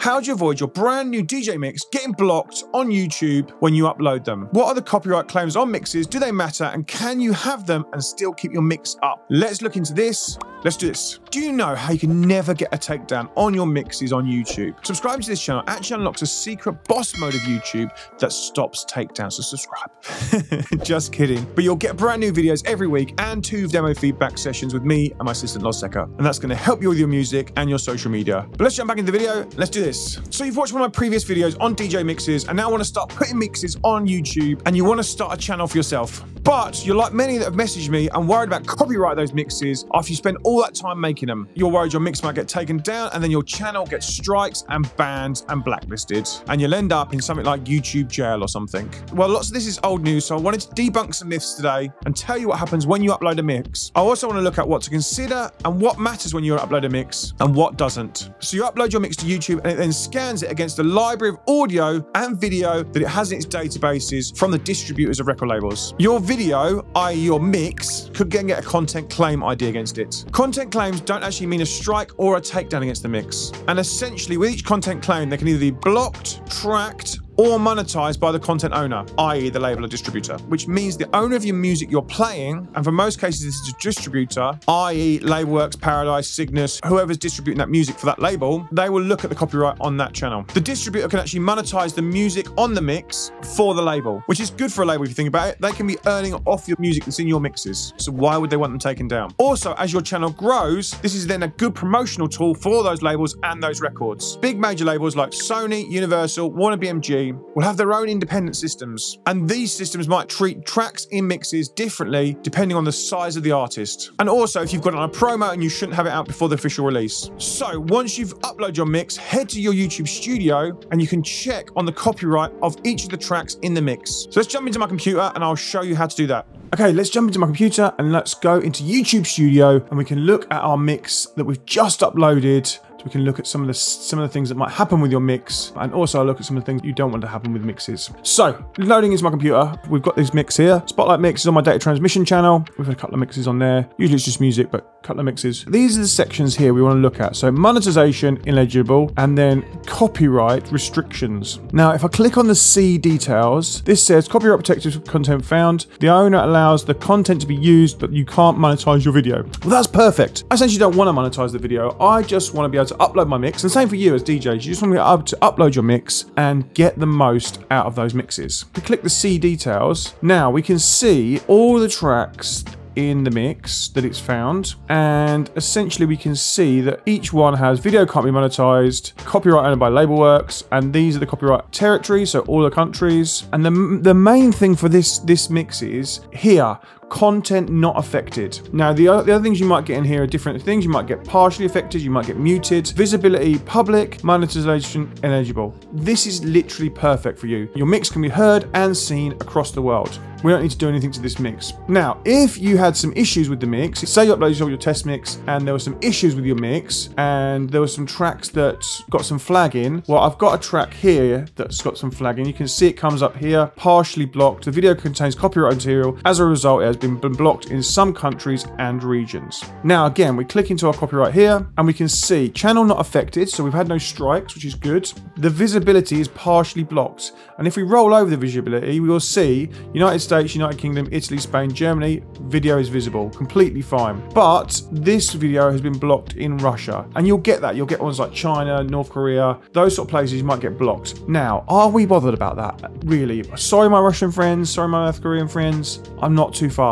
how do you avoid your brand new DJ mix getting blocked on YouTube when you upload them? What are the copyright claims on mixes? Do they matter? And can you have them and still keep your mix up? Let's look into this. Let's do this. Do you know how you can never get a takedown on your mixes on YouTube? Subscribing to this channel actually unlocks a secret boss mode of YouTube that stops takedowns, so subscribe. Just kidding. But you'll get brand new videos every week and 2 demo feedback sessions with me and my assistant Lozseca. And that's going to help you with your music and your social media. But let's jump back into the video. Let's do this. So you've watched one of my previous videos on DJ mixes and now want to start putting mixes on YouTube and you want to start a channel for yourself. But you're like many that have messaged me and worried about copyright those mixes after you spend all that time making them. You're worried your mix might get taken down and then your channel gets strikes and banned and blacklisted. And you'll end up in something like YouTube jail or something. Well, lots of this is old news, so I wanted to debunk some myths today and tell you what happens when you upload a mix. I also want to look at what to consider and what matters when you upload a mix and what doesn't. So you upload your mix to YouTube and it then scans it against the library of audio and video that it has in its databases from the distributors of record labels. Your video, i.e. your mix, could then get a content claim ID against it. Content claims don't actually mean a strike or a takedown against the mix. And essentially with each content claim, they can either be blocked, tracked, or monetized by the content owner, i.e. the label or distributor, which means the owner of your music you're playing, and for most cases this is a distributor, i.e. Labelworks, Paradise, Cygnus, whoever's distributing that music for that label, they will look at the copyright on that channel. The distributor can actually monetize the music on the mix for the label, which is good for a label if you think about it. They can be earning off your music that's in your mixes, so why would they want them taken down? Also, as your channel grows, this is then a good promotional tool for those labels and those records. Big major labels like Sony, Universal, Warner BMG, will have their own independent systems. And these systems might treat tracks in mixes differently depending on the size of the artist. And also if you've got it on a promo and you shouldn't have it out before the official release. So once you've uploaded your mix, head to your YouTube studio and you can check on the copyright of each of the tracks in the mix. So let's jump into my computer and I'll show you how to do that. Okay, let's jump into my computer and let's go into YouTube Studio and we can look at our mix that we've just uploaded. So we can look at some of the things that might happen with your mix, and also look at some of the things you don't want to happen with mixes. So, loading into my computer, we've got this mix here. Spotlight mix is on my data transmission channel. We've had a couple of mixes on there. Usually it's just music, but a couple of mixes. These are the sections here we want to look at. So monetization, ineligible, and then copyright restrictions. Now, if I click on the C details, this says copyright protected content found. The owner allows the content to be used, but you can't monetize your video. Well, that's perfect. I essentially don't want to monetize the video. I just want to be able to upload my mix, and same for you as DJs. You just want to be able to upload your mix and get the most out of those mixes. If we click the C details, now we can see all the tracks in the mix that it's found, and essentially we can see that each one has video can't be monetized, copyright owned by Labelworks, and these are the copyright territories, so all the countries. And the main thing for this mix is here, content not affected. Now the other things you might get in here are different things. You might get partially affected, you might get muted, visibility public, monetization ineligible. This is literally perfect for you. Your mix can be heard and seen across the world. We don't need to do anything to this mix. Now, if you had some issues with the mix, say you uploaded your test mix and there were some issues with your mix and there were some tracks that got some flagging. Well, I've got a track here that's got some flagging. You can see it comes up here, partially blocked. The video contains copyright material. As a result, it has been blocked in some countries and regions. Now, again, we click into our copyright here and we can see channel not affected. So we've had no strikes, which is good. The visibility is partially blocked. And if we roll over the visibility, we will see United States, United Kingdom, Italy, Spain, Germany, video is visible, completely fine. But this video has been blocked in Russia. And you'll get that. You'll get ones like China, North Korea, those sort of places you might get blocked. Now, are we bothered about that? Really? Sorry, my Russian friends, sorry, my North Korean friends, I'm not too fast.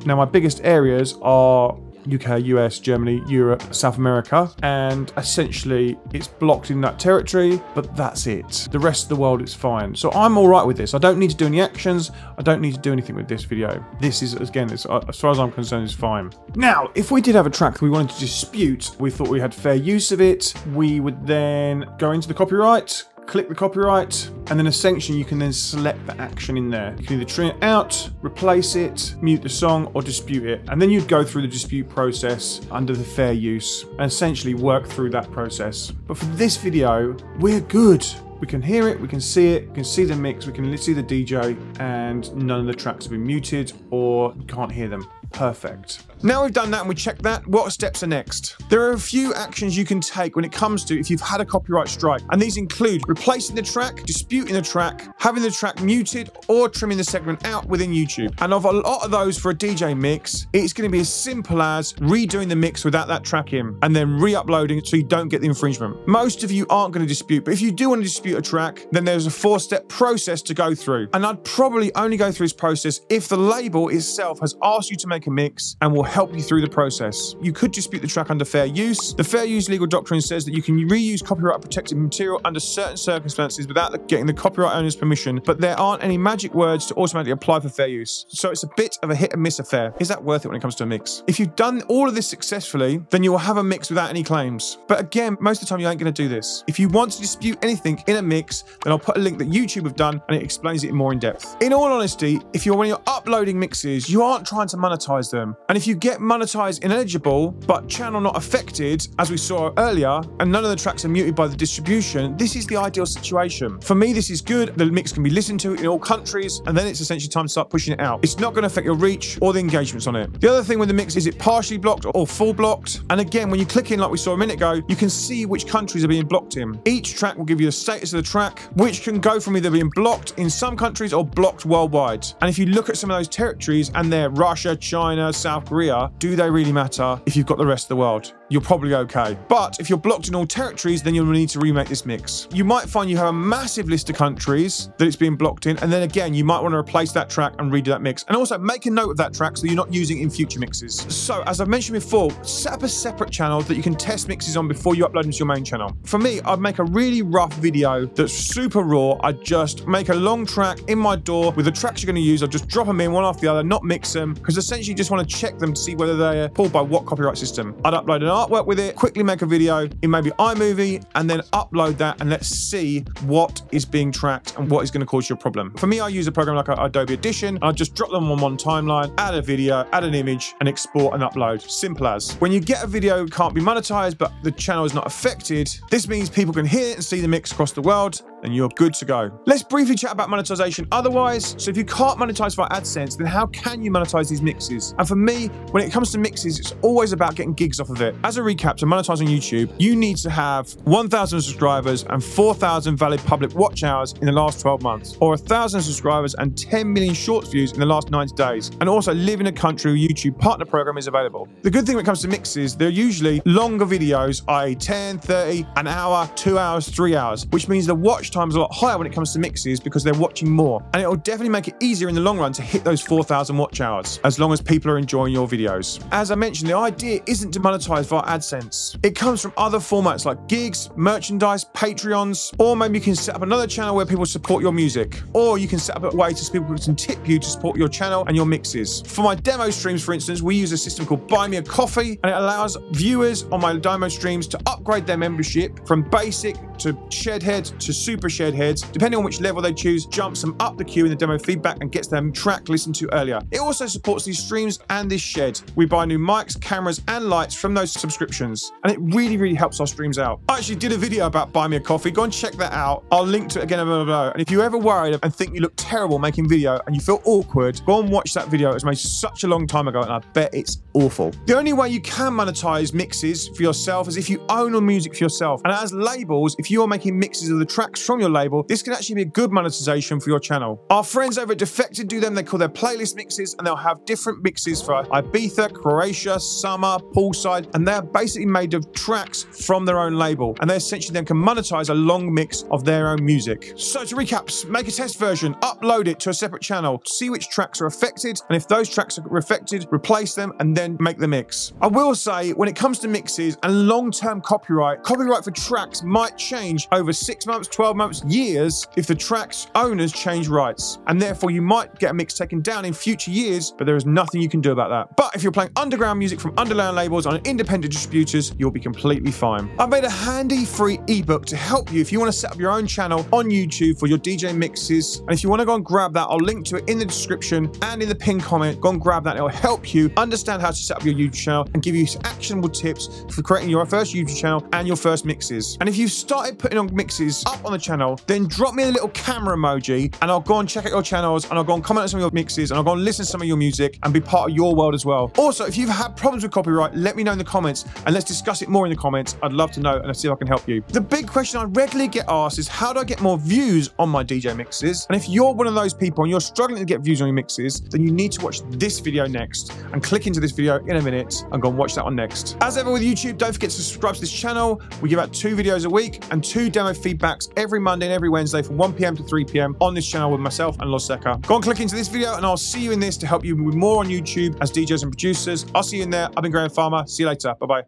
Now, my biggest areas are UK, US, Germany, Europe, South America, and essentially it's blocked in that territory, but that's it. The rest of the world is fine. So I'm all right with this. I don't need to do any actions. I don't need to do anything with this video. This is, again, as far as I'm concerned, is fine. Now, if we did have a track that we wanted to dispute, we thought we had fair use of it, we would then go into the copyright, click the copyright, and then essentially you can then select the action in there. You can either trim it out, replace it, mute the song, or dispute it. And then you'd go through the dispute process under the fair use and essentially work through that process. But for this video, we're good. We can hear it, we can see it, we can see the mix, we can see the DJ, and none of the tracks have been muted or you can't hear them. Perfect. Now we've done that and we checked that, what steps are next? There are a few actions you can take when it comes to if you've had a copyright strike, and these include replacing the track, disputing the track, having the track muted, or trimming the segment out within YouTube. And of a lot of those for a DJ mix, it's going to be as simple as redoing the mix without that track in, and then re-uploading it so you don't get the infringement. Most of you aren't going to dispute, but if you do want to dispute a track, then there's a 4-step process to go through. And I'd probably only go through this process if the label itself has asked you to make a mix and will help you through the process. You could dispute the track under fair use. The fair use legal doctrine says that you can reuse copyright protected material under certain circumstances without getting the copyright owner's permission, but there aren't any magic words to automatically apply for fair use. So it's a bit of a hit and miss affair. Is that worth it when it comes to a mix? If you've done all of this successfully, then you will have a mix without any claims. But again, most of the time you ain't going to do this. If you want to dispute anything in a mix, then I'll put a link that YouTube have done and it explains it more in depth. In all honesty, when you're uploading mixes, you aren't trying to monetize them. And if you get monetized ineligible, but channel not affected, as we saw earlier, and none of the tracks are muted by the distribution, this is the ideal situation. For me, this is good. The mix can be listened to in all countries, and then it's essentially time to start pushing it out. It's not going to affect your reach or the engagements on it. The other thing with the mix is it partially blocked or full blocked. And again, when you click in like we saw a minute ago, you can see which countries are being blocked in. Each track will give you the status of the track, which can go from either being blocked in some countries or blocked worldwide. And if you look at some of those territories and they're Russia, China, South Korea, do they really matter if you've got the rest of the world? You're probably okay. But if you're blocked in all territories, then you'll need to remake this mix. You might find you have a massive list of countries that it's being blocked in, and then again, you might want to replace that track and redo that mix. And also make a note of that track so you're not using it in future mixes. So as I've mentioned before, set up a separate channel that you can test mixes on before you upload them to your main channel. For me, I'd make a really rough video that's super raw. I'd just make a long track in my DAW with the tracks you're going to use. I'd just drop them in one after the other, not mix them, because essentially you just want to check them to see whether they're pulled by what copyright system. I'd upload an artwork with it, quickly make a video in maybe iMovie, and then upload that, and let's see what is being tracked and what is going to cause you a problem. For me, I use a program like Adobe Audition. I'll just drop them on one timeline, add a video, add an image, and export and upload. Simple as. When you get a video can't be monetized, but the channel is not affected, this means people can hear it and see the mix across the world, and you're good to go. Let's briefly chat about monetization otherwise. So if you can't monetize via AdSense, then how can you monetize these mixes? And for me, when it comes to mixes, it's always about getting gigs off of it. As a recap, to monetize on YouTube, you need to have 1,000 subscribers and 4,000 valid public watch hours in the last 12 months, or 1,000 subscribers and 10 million shorts views in the last 90 days, and also live in a country where YouTube partner program is available. The good thing when it comes to mixes, they're usually longer videos, i.e. 10, 30, an hour, 2 hours, 3 hours, which means the watch time is a lot higher when it comes to mixes because they're watching more. And it will definitely make it easier in the long run to hit those 4,000 watch hours, as long as people are enjoying your videos. As I mentioned, the idea isn't to monetize via AdSense. It comes from other formats like gigs, merchandise, Patreons, or maybe you can set up another channel where people support your music, or you can set up a way so people can tip you to support your channel and your mixes. For my demo streams, for instance, we use a system called Buy Me a Coffee, and it allows viewers on my demo streams to upgrade their membership from basic to shed heads to super shed heads. Depending on which level they choose, jumps them up the queue in the demo feedback and gets them track listened to earlier. It also supports these streams and this shed. We buy new mics, cameras, and lights from those subscriptions, and it really helps our streams out. I actually did a video about Buy Me a Coffee. Go and check that out. I'll link to it again below. And if you're ever worried and think you look terrible making video and you feel awkward, go and watch that video. It was made such a long time ago, and I bet it's awful. The only way you can monetize mixes for yourself is if you own the music for yourself. And as labels, if you're making mixes of the tracks from your label, this can actually be a good monetization for your channel. Our friends over at Defected do them. They call their playlist mixes, and they'll have different mixes for Ibiza, Croatia, summer, poolside, and they're basically made of tracks from their own label, and they essentially then can monetize a long mix of their own music. So to recap, make a test version, upload it to a separate channel, see which tracks are affected, and if those tracks are affected, replace them and then make the mix. I will say, when it comes to mixes and long-term copyright for tracks might change over 6 months, 12 months, years if the track's owners change rights, and therefore you might get a mix taken down in future years, but there is nothing you can do about that. But if you're playing underground music from underground labels on independent distributors, you'll be completely fine. I've made a handy free ebook to help you if you want to set up your own channel on YouTube for your DJ mixes, and if you want to go and grab that, I'll link to it in the description and in the pinned comment. Go and grab that. It'll help you understand how to set up your YouTube channel and give you actionable tips for creating your first YouTube channel and your first mixes. And if you've started putting on mixes up on the channel, then drop me a little camera emoji and I'll go and check out your channels and I'll go and comment on some of your mixes and I'll go and listen to some of your music and be part of your world as well. Also, if you've had problems with copyright, let me know in the comments and let's discuss it more in the comments. I'd love to know and I'll see if I can help you. The big question I regularly get asked is how do I get more views on my DJ mixes? And if you're one of those people and you're struggling to get views on your mixes, then you need to watch this video next and click into this video in a minute and go and watch that on next. As ever with YouTube, don't forget to subscribe to this channel. We give out 2 videos a week and 2 demo feedbacks every Monday and every Wednesday from 1 PM to 3 PM on this channel with myself and Loseka. Go and click into this video and I'll see you in this to help you with more on YouTube as DJs and producers. I'll see you in there. I've been Grahame Farmer. See you later. Bye-bye.